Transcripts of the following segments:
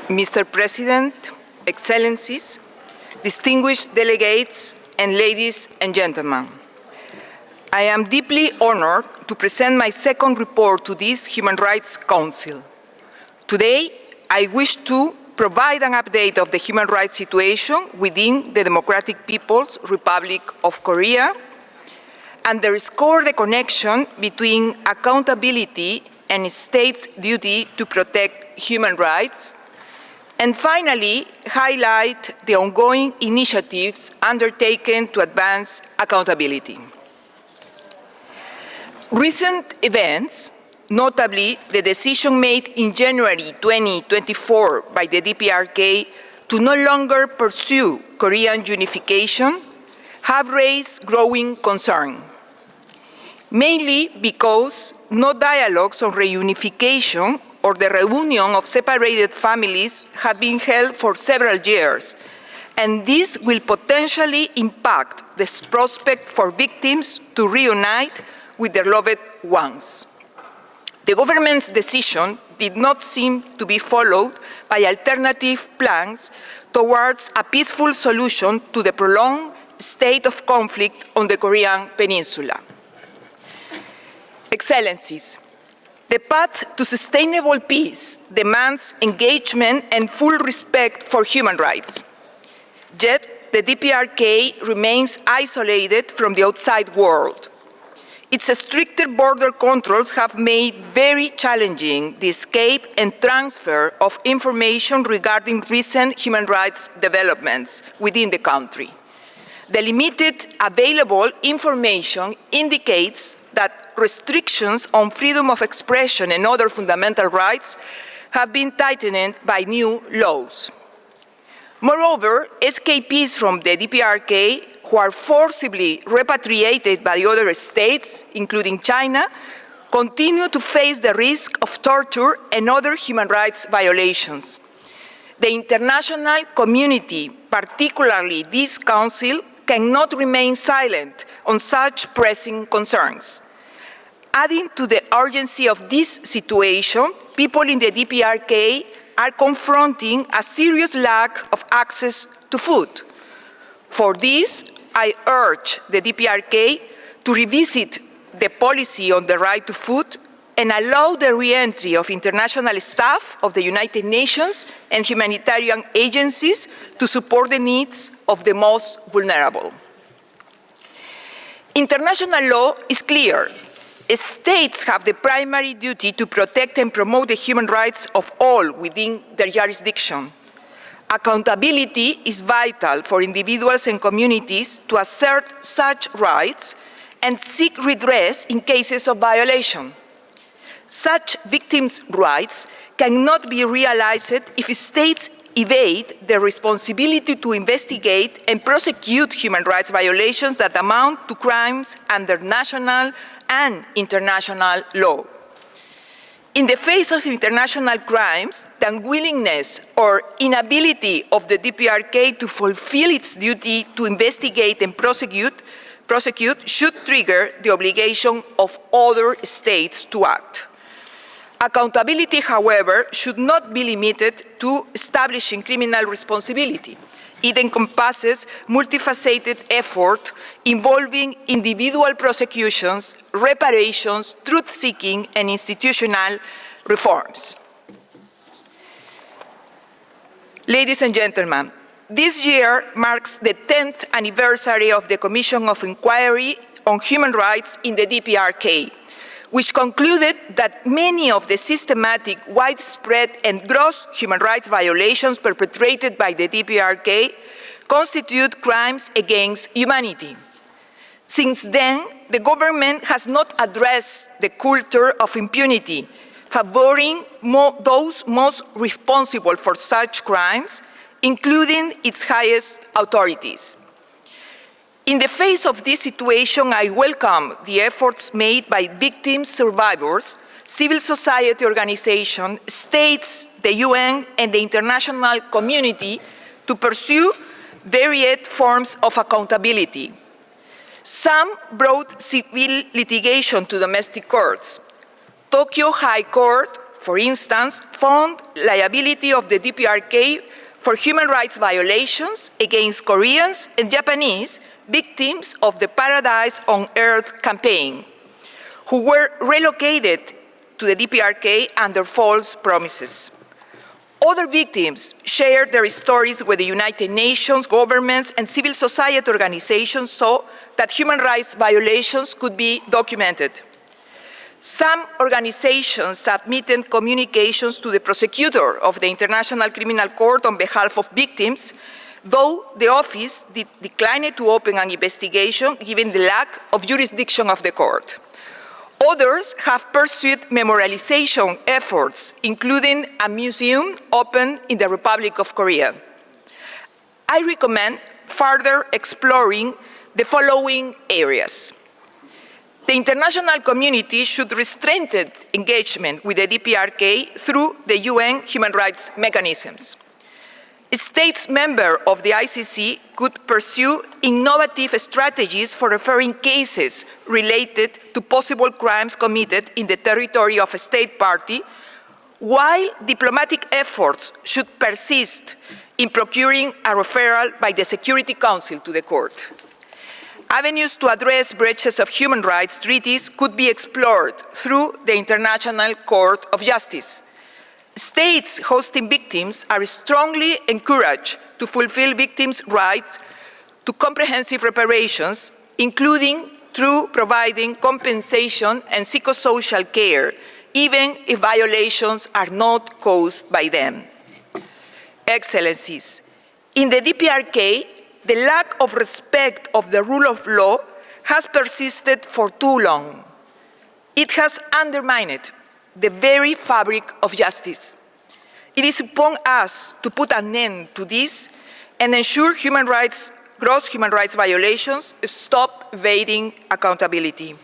Mr. President, Excellencies, distinguished delegates, and ladies and gentlemen, I am deeply honored to present my second report to this Human Rights Council. Today, I wish to provide an update of the human rights situation within the Democratic People's Republic of Korea, underscore the connection between accountability and states' duty to protect human rights, and finally, highlight the ongoing initiatives undertaken to advance accountability. Recent events, notably the decision made in January 2024 by the DPRK to no longer pursue Korean unification, have raised growing concern, mainly because no dialogues on reunification or the reunion of separated families had been held for several years, and this will potentially impact the prospect for victims to reunite with their loved ones. The government's decision did not seem to be followed by alternative plans towards a peaceful solution to the prolonged state of conflict on the Korean Peninsula. Excellencies, the path to sustainable peace demands engagement and full respect for human rights. Yet, the DPRK remains isolated from the outside world. Its stricter border controls have made very challenging the escape and transfer of information regarding recent human rights developments within the country. The limited available information indicates that restrictions on freedom of expression and other fundamental rights have been tightened by new laws. Moreover, escapees from the DPRK who are forcibly repatriated by other states, including China, continue to face the risk of torture and other human rights violations. The international community, particularly this Council, cannot remain silent on such pressing concerns. Adding to the urgency of this situation, people in the DPRK are confronting a serious lack of access to food. For this, I urge the DPRK to revisit the policy on the right to food and allow the re-entry of international staff of the United Nations and humanitarian agencies to support the needs of the most vulnerable. International law is clear. States have the primary duty to protect and promote the human rights of all within their jurisdiction. Accountability is vital for individuals and communities to assert such rights and seek redress in cases of violation. Such victims' rights cannot be realized if states evade their responsibility to investigate and prosecute human rights violations that amount to crimes under national and international law. In the face of international crimes, the unwillingness or inability of the DPRK to fulfill its duty to investigate and prosecute should trigger the obligation of other states to act. Accountability, however, should not be limited to establishing criminal responsibility. It encompasses multifaceted effort involving individual prosecutions, reparations, truth-seeking, and institutional reforms. Ladies and gentlemen, this year marks the 10th anniversary of the Commission of Inquiry on Human Rights in the DPRK, which concluded that many of the systematic, widespread, and gross human rights violations perpetrated by the DPRK constitute crimes against humanity. Since then, the government has not addressed the culture of impunity, favoring those most responsible for such crimes, including its highest authorities. In the face of this situation, I welcome the efforts made by victims, survivors, civil society organizations, states, the UN, and the international community to pursue varied forms of accountability. Some brought civil litigation to domestic courts. Tokyo High Court for instance, found liability of the DPRK for human rights violations against Koreans and Japanese victims of the Paradise on Earth campaign, who were relocated to the DPRK under false promises. Other victims shared their stories with the United Nations, governments, and civil society organizations so that human rights violations could be documented. Some organizations submitted communications to the prosecutor of the International Criminal Court on behalf of victims, though the office declined to open an investigation given the lack of jurisdiction of the court. Others have pursued memorialization efforts, including a museum opened in the Republic of Korea. I recommend further exploring the following areas. The international community should strengthen engagement with the DPRK through the UN human rights mechanisms. States members of the ICC could pursue innovative strategies for referring cases related to possible crimes committed in the territory of a state party, while diplomatic efforts should persist in procuring a referral by the Security Council to the court. Avenues to address breaches of human rights treaties could be explored through the International Court of Justice. States hosting victims are strongly encouraged to fulfill victims' rights to comprehensive reparations, including through providing compensation and psychosocial care, even if violations are not caused by them. Excellencies, in the DPRK, the lack of respect of the rule of law has persisted for too long. It has undermined the very fabric of justice. It is upon us to put an end to this and ensure gross human rights violations stop evading accountability.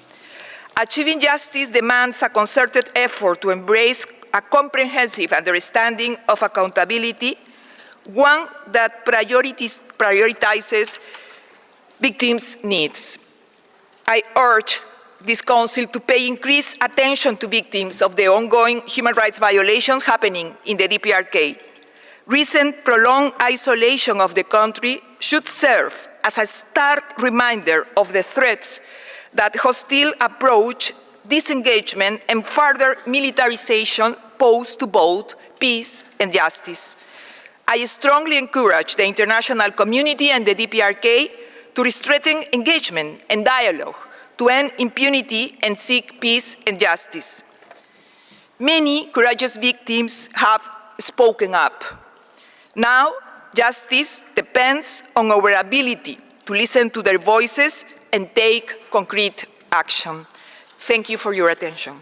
Achieving justice demands a concerted effort to embrace a comprehensive understanding of accountability, one that prioritizes victims' needs. I urge this Council to pay increased attention to victims of the ongoing human rights violations happening in the DPRK. Recent prolonged isolation of the country should serve as a stark reminder of the threats that hostile approach, disengagement, and further militarization pose to both peace and justice. I strongly encourage the international community and the DPRK to strengthen engagement and dialogue to end impunity and seek peace and justice. Many courageous victims have spoken up. Now, justice depends on our ability to listen to their voices and take concrete action. Thank you for your attention.